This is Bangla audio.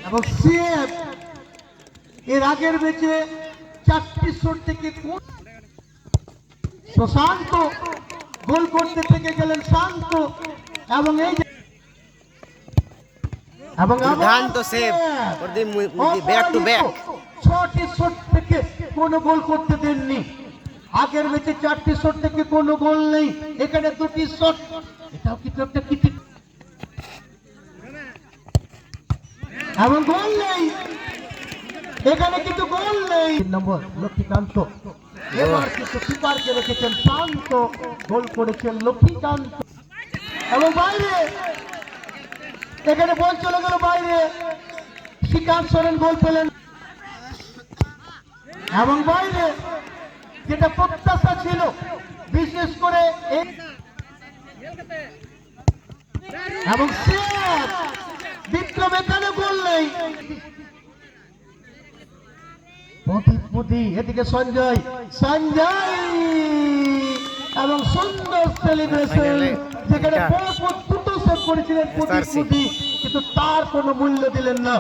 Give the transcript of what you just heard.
এবং সিএফ এর আগের ম্যাচে 4টি শট থেকে শান্ত গোল করতে থেকে গেলেন শান্ত এবং এই এবং দুর্দান্ত save for the back to back 6টি শট থেকে কোনো গোল করতে দেননি। আগের ম্যাচে 4টি শট থেকে কোনো গোল নেই, এখানে 2টি শট, এটাও কিন্তু একটা কীর্তি এবং গোল নেই, এখানে কিন্তু গোল নেই। নম্বর লক্ষ্মীকান্ত এবার কিন্তু কিপারকে রেখেছেন শান্ত, গোল করেছেন লক্ষ্মীকান্ত এবং বাইরে এখানে বল চলে গেল বাইরে, শ্রীকান্ত সোরেন গোল পেলেন এবং বাইরে যেটা প্রত্যাশা ছিল বিশেষ করে এবং বিক্রম এখানে গোল নেই। এদিকে সঞ্জয় এবং সুন্দর সেলিব্রেশন, যেখানে দুটো সেভ করেছিলেন কিন্তু তার কোনো মূল্য দিলেন না।